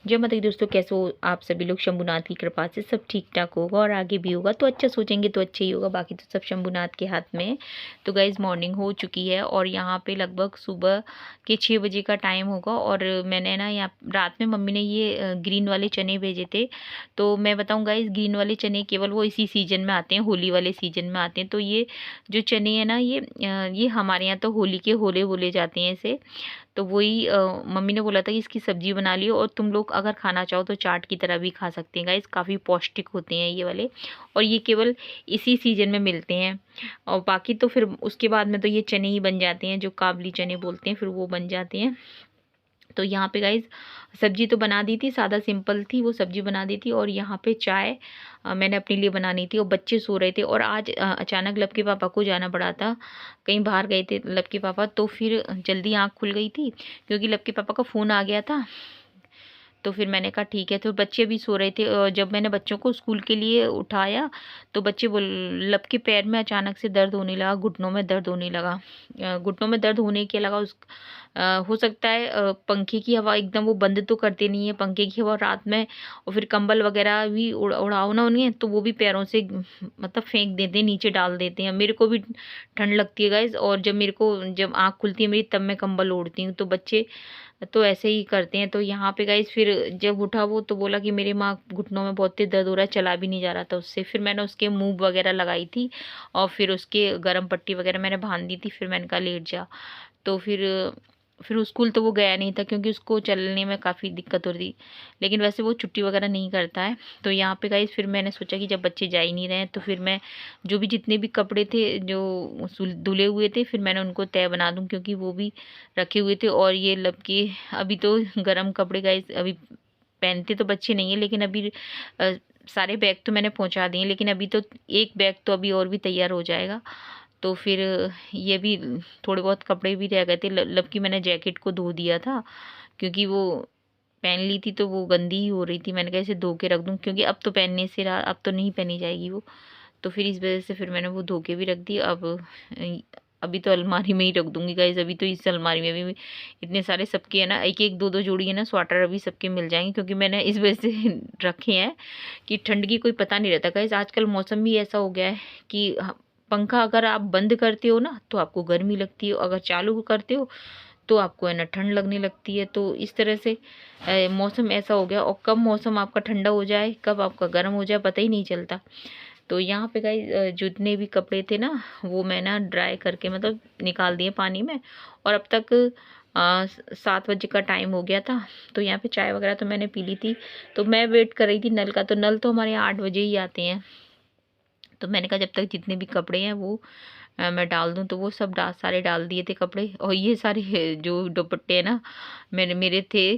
जय माता दी दोस्तों, कैसे हो आप सभी लोग। शंभुनाथ की कृपा से सब ठीक ठाक होगा और आगे भी होगा, तो अच्छा सोचेंगे तो अच्छा ही होगा, बाकी तो सब शंभुनाथ के हाथ में है। तो गाइज मॉर्निंग हो चुकी है और यहाँ पे लगभग सुबह के 6 बजे का टाइम होगा। और मैंने ना यहाँ रात में मम्मी ने ये ग्रीन वाले चने भेजे थे। तो मैं बताऊँ गाइज, ग्रीन वाले चने केवल वो इसी सीजन में आते हैं, होली वाले सीजन में आते हैं। तो ये जो चने हैं ना, ये हमारे यहाँ तो होली के होले बोले जाते हैं इसे। तो वही मम्मी ने बोला था कि इसकी सब्जी बना लियो, और तुम लोग अगर खाना चाहो तो चाट की तरह भी खा सकते हैं गाइस, काफ़ी पौष्टिक होते हैं ये वाले। और ये केवल इसी सीजन में मिलते हैं। और बाकी तो फिर उसके बाद में तो ये चने ही बन जाते हैं, जो काबली चने बोलते हैं, फिर वो बन जाते हैं। तो यहाँ पे गाइज सब्जी तो बना दी थी, सादा सिंपल थी वो सब्जी बना दी थी। और यहाँ पे चाय मैंने अपने लिए बनानी थी, और बच्चे सो रहे थे। और आज अचानक लब के पापा को जाना पड़ा था, कहीं बाहर गए थे लब के पापा। तो फिर जल्दी आँख खुल गई थी क्योंकि लब के पापा का फ़ोन आ गया था। तो फिर मैंने कहा ठीक है। तो बच्चे भी सो रहे थे, और जब मैंने बच्चों को स्कूल के लिए उठाया तो बच्चे बोल लब के पैर में अचानक से दर्द होने लगा, घुटनों में दर्द होने लगा। घुटनों में दर्द होने के लगा हो सकता है पंखे की हवा एकदम वो बंद तो करते नहीं है, पंखे की हवा रात में। और फिर कंबल वगैरह भी उड़ाओ ना उन्हें, तो वो भी पैरों से मतलब फेंक देते हैं, नीचे डाल देते हैं। मेरे को भी ठंड लगती है गाइज, और जब आँख खुलती है मेरी तब मैं कंबल ओढ़ती हूँ। तो बच्चे तो ऐसे ही करते हैं। तो यहाँ पे गाइस फिर जब उठा वो तो बोला कि मेरे माँ घुटनों में बहुत तेज दर्द हो रहा है, चला भी नहीं जा रहा था उससे। फिर मैंने उसके मूव वगैरह लगाई थी, और फिर उसके गर्म पट्टी वगैरह मैंने बांध दी थी। फिर मैंने कहा लेट जा। तो फिर स्कूल तो वो गया नहीं था क्योंकि उसको चलने में काफ़ी दिक्कत हो रही थी, लेकिन वैसे वो छुट्टी वगैरह नहीं करता है। तो यहाँ पे गाइस फिर मैंने सोचा कि जब बच्चे जा ही नहीं रहे हैं तो फिर मैं जो भी जितने भी कपड़े थे जो धुले हुए थे फिर मैंने उनको तय बना दूँ, क्योंकि वो भी रखे हुए थे। और ये लब के अभी तो गर्म कपड़े गाइस अभी पहनते तो बच्चे नहीं है, लेकिन अभी सारे बैग तो मैंने पहुंचा दिए, लेकिन अभी तो एक बैग तो अभी और भी तैयार हो जाएगा। तो फिर ये भी थोड़े बहुत कपड़े भी रह गए थे। लब की मैंने जैकेट को धो दिया था क्योंकि वो पहन ली थी तो वो गंदी ही हो रही थी। मैंने कहा इसे धो के रख दूं, क्योंकि अब तो पहनने से रहा, अब तो नहीं पहनी जाएगी वो। तो फिर इस वजह से फिर मैंने वो धो के भी रख दी। अब अभी तो अलमारी में ही रख दूंगी गाइज। अभी तो इस अलमारी में भी इतने सारे सबके है ना, एक एक दो दो जोड़ी है ना स्वेटर अभी सबके मिल जाएंगे, क्योंकि मैंने इस वजह से रखे हैं कि ठंड की कोई पता नहीं रहता गाइज। आजकल मौसम भी ऐसा हो गया है कि पंखा अगर आप बंद करते हो ना तो आपको गर्मी लगती है, अगर चालू करते हो तो आपको है ना ठंड लगने लगती है। तो इस तरह से मौसम ऐसा हो गया, और कब मौसम आपका ठंडा हो जाए कब आपका गर्म हो जाए पता ही नहीं चलता। तो यहाँ पे गाइस जितने भी कपड़े थे ना वो मैं ना ड्राई करके मतलब निकाल दिए पानी में। और अब तक 7 बजे का टाइम हो गया था। तो यहाँ पे चाय वगैरह तो मैंने पी ली थी। तो मैं वेट कर रही थी नल का, तो नल तो हमारे यहाँ 8 बजे ही आते हैं। तो मैंने कहा जब तक जितने भी कपड़े हैं वो मैं डाल दूं। तो वो सब सारे डाल दिए थे कपड़े। और ये सारे जो दुपट्टे हैं ना मेरे थे,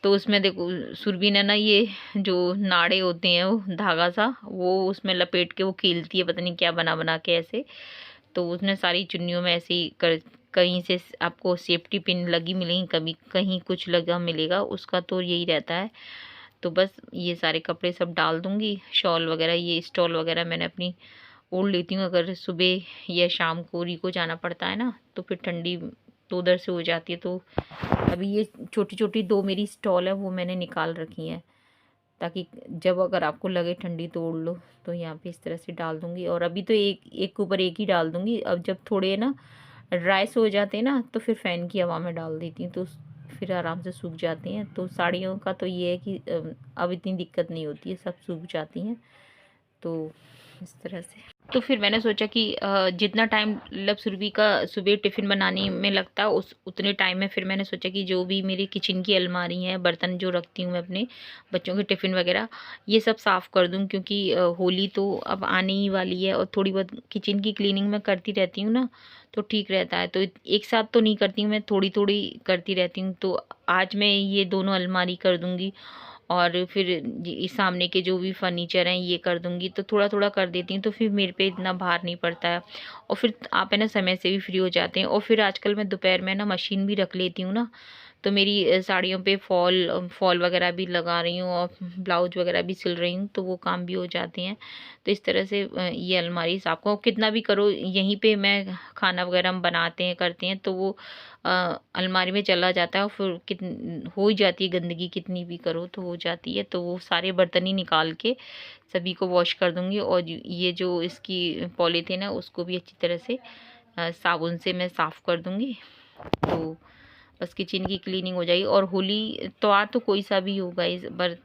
तो उसमें देखो सुरभि ने ना ये जो नाड़े होते हैं वो धागा सा वो उसमें लपेट के वो कीलती है, पता नहीं क्या बना बना के ऐसे। तो उसने सारी चुन्नियों में ऐसे ही कर, कहीं से आपको सेफ्टी पिन लगी मिलेगी, कभी कहीं कुछ लगा मिलेगा, उसका तो यही रहता है। तो बस ये सारे कपड़े सब डाल दूंगी, शॉल वगैरह ये स्टॉल वगैरह मैंने अपनी ओढ़ लेती हूँ। अगर सुबह या शाम को रिको जाना पड़ता है ना तो फिर ठंडी तो उधर से हो जाती है। तो अभी ये छोटी छोटी दो मेरी स्टॉल है वो मैंने निकाल रखी हैं, ताकि जब अगर आपको लगे ठंडी तो ओढ़ लो। तो यहाँ पे इस तरह से डाल दूंगी, और अभी तो एक एक के ऊपर एक ही डाल दूंगी। अब जब थोड़े ना ड्राई से हो जाते हैं ना तो फिर फ़ैन की हवा में डाल देती हूँ, तो फिर आराम से सूख जाती हैं। तो साड़ियों का तो ये है कि अब इतनी दिक्कत नहीं होती है, सब सूख जाती हैं। तो इस तरह से तो फिर मैंने सोचा कि जितना टाइम मतलब सुरभि का सुबह टिफ़िन बनाने में लगता है उस उतने टाइम में फिर मैंने सोचा कि जो भी मेरी किचन की अलमारी है, बर्तन जो रखती हूँ मैं अपने बच्चों के टिफ़िन वगैरह, ये सब साफ़ कर दूँ। क्योंकि होली तो अब आने ही वाली है, और थोड़ी बहुत किचन की क्लीनिंग मैं करती रहती हूँ ना, तो ठीक रहता है। तो एक साथ तो नहीं करती हूँ मैं, थोड़ी थोड़ी करती रहती हूँ। तो आज मैं ये दोनों अलमारी कर दूँगी, और फिर इस सामने के जो भी फर्नीचर हैं ये कर दूंगी। तो थोड़ा थोड़ा कर देती हूँ, तो फिर मेरे पे इतना भार नहीं पड़ता है। और फिर आप है ना समय से भी फ्री हो जाते हैं। और फिर आजकल मैं दोपहर में ना मशीन भी रख लेती हूँ ना, तो मेरी साड़ियों पे फॉल फॉल वगैरह भी लगा रही हूँ और ब्लाउज वगैरह भी सिल रही हूँ, तो वो काम भी हो जाते हैं। तो इस तरह से ये अलमारी साफ को कितना भी करो, यहीं पे मैं खाना वगैरह हम बनाते हैं करते हैं, तो वो अलमारी में चला जाता है और फिर हो ही जाती है गंदगी, कितनी भी करो तो हो जाती है। तो वो सारे बर्तन ही निकाल के सभी को वॉश कर दूंगी, और ये जो इसकी पॉलीथीन है उसको भी अच्छी तरह से साबुन से मैं साफ़ कर दूंगी। तो बस किचन की क्लीनिंग हो जाएगी। और होली त्योहार तो कोई सा भी होगा, इस बार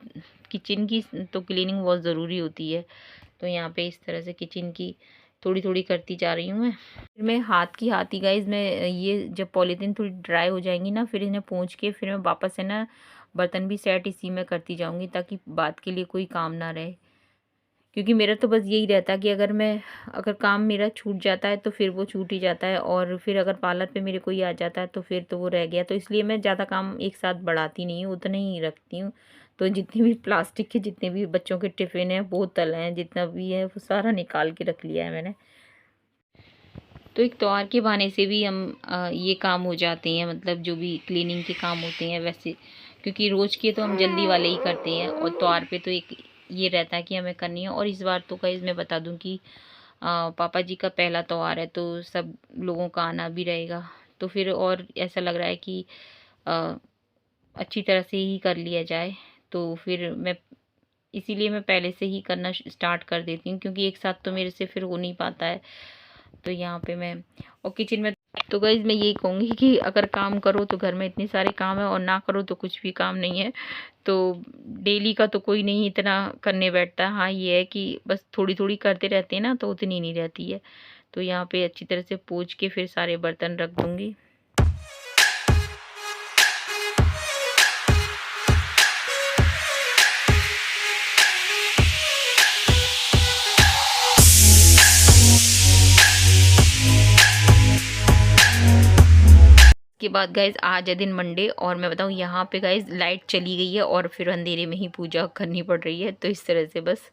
किचन की तो क्लीनिंग बहुत ज़रूरी होती है। तो यहाँ पे इस तरह से किचन की थोड़ी थोड़ी करती जा रही हूँ मैं। फिर मैं हाथ ही गाइस, मैं ये जब पॉलीथीन थोड़ी ड्राई हो जाएंगी ना, फिर इन्हें पोंछ के फिर मैं वापस से ना बर्तन भी सेट इसी में करती जाऊँगी, ताकि बाद के लिए कोई काम ना रहे। क्योंकि मेरा तो बस यही रहता है कि अगर काम मेरा छूट जाता है तो फिर वो छूट ही जाता है, और फिर अगर पार्लर पे मेरे कोई आ जाता है तो फिर तो वो रह गया। तो इसलिए मैं ज़्यादा काम एक साथ बढ़ाती नहीं हूँ, उतना ही रखती हूँ। तो जितने भी प्लास्टिक के जितने भी बच्चों के टिफ़िन हैं, बोतल हैं, जितना भी है वो सारा निकाल के रख लिया है मैंने। तो एक त्योहार के बहाने से भी हम ये काम हो जाते हैं, मतलब जो भी क्लीनिंग के काम होते हैं वैसे। क्योंकि रोज़ के तो हम जल्दी वाले ही करते हैं, और त्योहार पे तो एक ये रहता है कि हमें करनी है। और इस बार तो गाइस मैं बता दूं कि पापा जी का पहला त्योहार है, तो सब लोगों का आना भी रहेगा। तो फिर और ऐसा लग रहा है कि अ, अच्छी तरह से ही कर लिया जाए। तो फिर मैं इसीलिए मैं पहले से ही करना स्टार्ट कर देती हूँ, क्योंकि एक साथ तो मेरे से फिर हो नहीं पाता है। तो यहाँ पे मैं, और किचन में तो गाइज मैं यही कहूँगी कि अगर काम करो तो घर में इतने सारे काम है, और ना करो तो कुछ भी काम नहीं है। तो डेली का तो कोई नहीं इतना करने बैठता। हाँ ये है कि बस थोड़ी थोड़ी करते रहते हैं ना, तो उतनी नहीं रहती है। तो यहाँ पे अच्छी तरह से पोंछ के फिर सारे बर्तन रख दूँगी। के बाद गाइज आज है दिन मंडे, और मैं बताऊँ यहाँ पे गाइज लाइट चली गई है, और फिर अंधेरे में ही पूजा करनी पड़ रही है। तो इस तरह से बस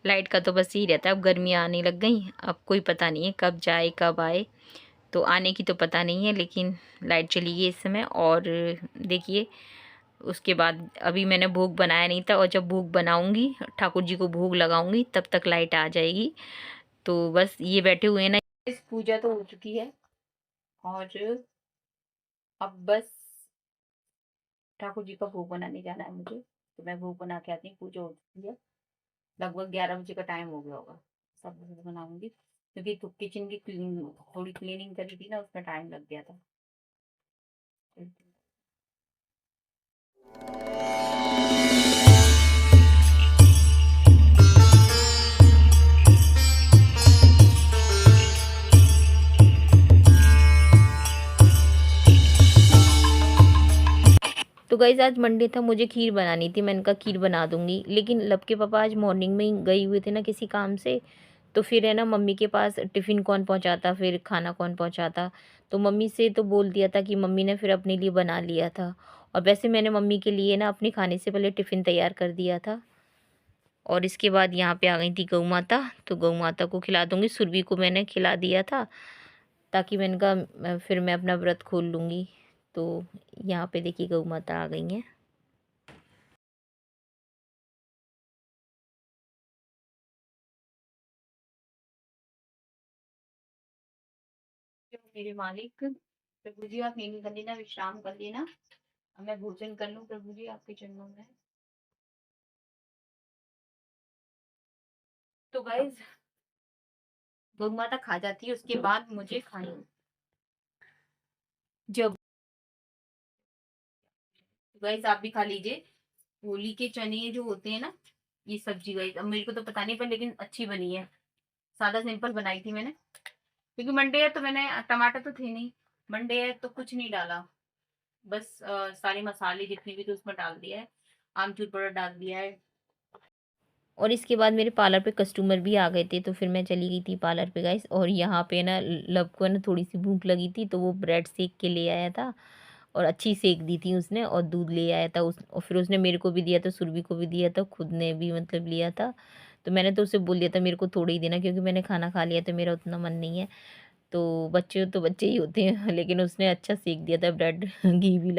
लाइट का तो बस यही रहता है। अब गर्मियाँ आने लग गई, अब कोई पता नहीं है कब जाए कब आए। तो आने की तो पता नहीं है, लेकिन लाइट चली गई इस समय। और देखिए उसके बाद अभी मैंने भोग बनाया नहीं था, और जब भोग बनाऊंगी, ठाकुर जी को भोग लगाऊंगी, तब तक लाइट आ जाएगी। तो बस ये बैठे हुए हैं ना, इस पूजा तो हो चुकी है, और अब बस ठाकुर जी का भोग बनाने जाना है मुझे। तो मैं भोग बना के आती हूँ, पूजा हो चुकी है, लगभग 11 बजे का टाइम हो गया होगा। सब भोग बनाऊंगी, क्योंकि तो किचन की थोड़ी क्लीनिंग करी थी ना, उसमें टाइम लग गया था। तो गाइज आज मंडे था, मुझे खीर बनानी थी। मैंने कहा खीर बना दूंगी, लेकिन लब के पापा आज मॉर्निंग में ही गए हुए थे ना किसी काम से। तो फिर है ना, मम्मी के पास टिफ़िन कौन पहुंचाता, फिर खाना कौन पहुंचाता। तो मम्मी से तो बोल दिया था कि मम्मी ने फिर अपने लिए बना लिया था। और वैसे मैंने मम्मी के लिए ना अपने खाने से पहले टिफ़िन तैयार कर दिया था। और इसके बाद यहाँ पे आ गई थी गऊ माता, तो गऊ माता को खिला दूंगी। सुरभि को मैंने खिला दिया था, ताकि मैंने कहा फिर मैं अपना व्रत खोल लूँगी। तो यहाँ पे देखिए गऊ माता आ गई हैं। मेरे मालिक, प्रभु जी आप नींद कर लेना, विश्राम कर लेना, अब मैं भोजन कर लूँ प्रभु जी आपके चरणों में। तो गाइज गौ माता खा जाती है, उसके बाद मुझे खानी। जब गाइज आप भी खा लीजिए। होली के चने जो होते हैं ना, ये सब्जी गाइज, अब मेरे को तो पता नहीं, पर लेकिन अच्छी बनी है। सादा सिंपल बनाई थी मैंने, क्योंकि मंडे है तो मैंने, टमाटर तो थे नहीं, मंडे है तो कुछ नहीं डाला। बस सारे मसाले जितने भी थे उसमें डाल दिया है, आमचूर पाउडर डाल दिया है। और इसके बाद मेरे पार्लर पे कस्टमर भी आ गए थे, तो फिर मैं चली गई थी पार्लर पे गाइस। और यहाँ पे ना लब को ना थोड़ी सी भूख लगी थी, तो वो ब्रेड सेक के ले आया था, और अच्छी सेक दी थी उसने, और दूध ले आया था उस, और फिर उसने मेरे को भी दिया था, सुरभि को भी दिया था, खुद ने भी मतलब लिया था। तो मैंने तो उसे बोल दिया था मेरे को थोड़ा ही देना, क्योंकि मैंने खाना खा लिया तो मेरा उतना मन नहीं है। तो बच्चे ही होते हैं लेकिन उसने अच्छा सेक दिया था ब्रेड घी भी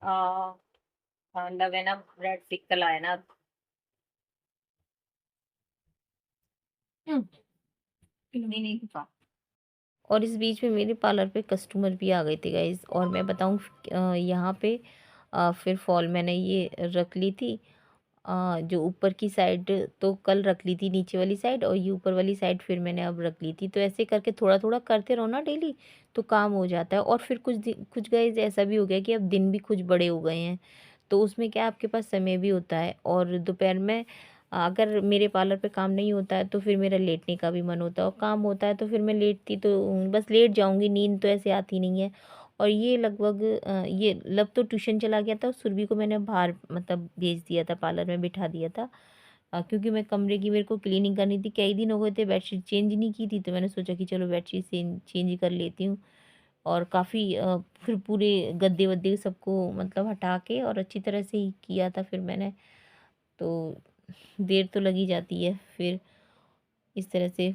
लव है ना, ब्रेड स्टिक कल आया ना। नहीं नहीं कुछ। और इस बीच में मेरे पार्लर पे कस्टमर भी आ गए थे गाइज। और मैं बताऊँ यहाँ पे फिर फॉल मैंने ये रख ली थी। जो ऊपर की साइड तो कल रख ली थी, नीचे वाली साइड, और ये ऊपर वाली साइड फिर मैंने अब रख ली थी। तो ऐसे करके थोड़ा थोड़ा करते रहो ना डेली, तो काम हो जाता है। और फिर कुछ गाइज ऐसा भी हो गया कि अब दिन भी कुछ बड़े हो गए हैं, तो उसमें क्या आपके पास समय भी होता है। और दोपहर में अगर मेरे पार्लर पे काम नहीं होता है तो फिर मेरा लेटने का भी मन होता है, और काम होता है तो फिर मैं लेटती तो बस लेट जाऊंगी, नींद तो ऐसे आती नहीं है। और ये लगभग ये लब तो ट्यूशन चला गया था, सुरभि को मैंने बाहर मतलब भेज दिया था, पार्लर में बिठा दिया था। क्योंकि मैं कमरे की मेरे को क्लीनिंग करनी थी, कई दिन हो गए थे बेडशीट चेंज नहीं की थी, तो मैंने सोचा कि चलो बेडशीट चेंज कर लेती हूँ। और काफ़ी फिर पूरे गद्दे वद्दे सबको मतलब हटा के और अच्छी तरह से ही किया था फिर मैंने। तो देर तो लगी जाती है फिर इस तरह से।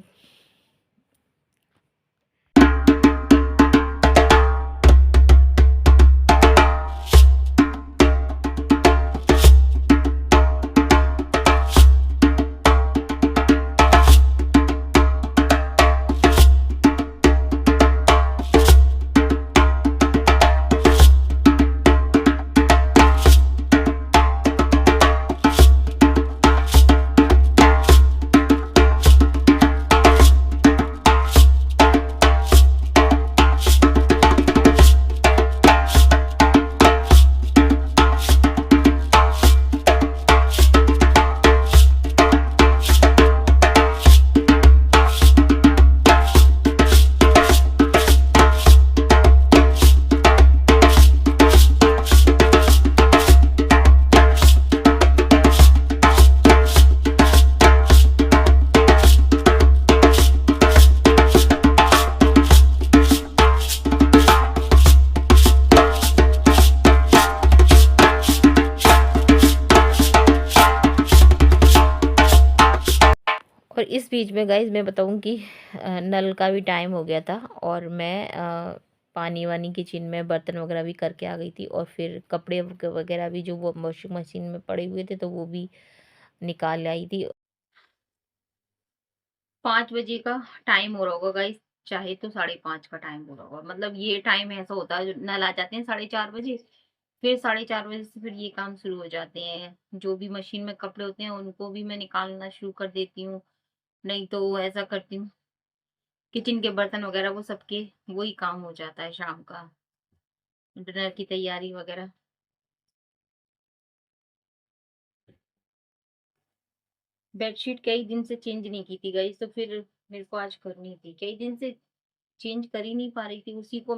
और इस बीच में गाइज मैं बताऊँ कि नल का भी टाइम हो गया था, और मैं पानी वानी किचन में बर्तन वगैरह भी करके आ गई थी। और फिर कपड़े वगैरह भी जो वो वॉशिंग मशीन में पड़े हुए थे तो वो भी निकाल आई थी। 5 बजे का टाइम हो रहा होगा गाइस, चाहे तो 5:30 का टाइम हो रहा होगा। मतलब ये टाइम ऐसा होता है, जो नल आ जाते हैं 4:30 बजे, फिर 4:30 बजे से फिर ये काम शुरू हो जाते हैं। जो भी मशीन में कपड़े होते हैं उनको भी मैं निकालना शुरू कर देती हूँ। नहीं तो ऐसा करती हूँ, किचन के बर्तन वगैरह वो सबके वही काम हो जाता है शाम का, डिनर की तैयारी वगैरह। बेडशीट कई दिन से चेंज नहीं की थी गाइस, तो फिर मेरे को आज करनी थी। कई दिन से चेंज कर ही नहीं पा रही थी, उसी को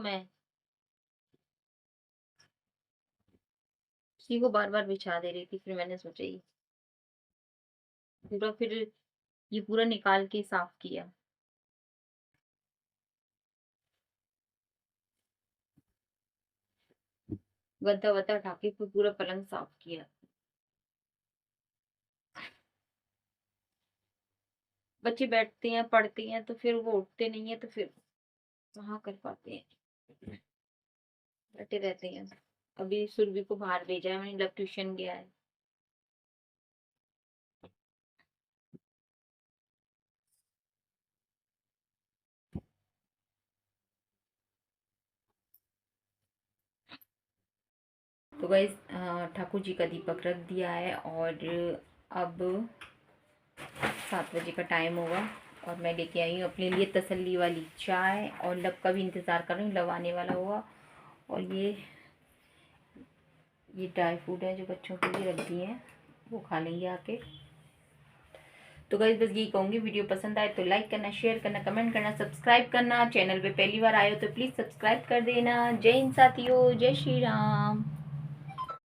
बार बार बिछा दे रही थी। फिर मैंने सोचा ये पूरा, फिर ये पूरा निकाल के साफ किया, गद्दा वद्दा उठा के फिर पूरा पलंग साफ किया। बच्चे बैठते हैं पढ़ते हैं तो फिर वो उठते नहीं है, तो फिर कहाँ कर पाते हैं, बैठे रहते हैं। अभी सुरभि को बाहर भेजा है मैंने, लव ट्यूशन गया है। तो गाइस ठाकुर जी का दीपक रख दिया है, और अब 7 बजे का टाइम होगा। और मैं लेके आई हूँ अपने लिए तसल्ली वाली चाय, और लव का भी इंतज़ार कर रही हूँ, लव आने वाला होगा। और ये ड्राई फ्रूट है जो बच्चों के लिए रख दिए हैं, वो खा लेंगे आके। तो गाइस बस यही कहूँगी, वीडियो पसंद आए तो लाइक करना, शेयर करना, कमेंट करना, सब्सक्राइब करना। चैनल पे पहली बार आए हो तो प्लीज़ सब्सक्राइब कर देना। जय हिंद साथियों, जय श्री राम।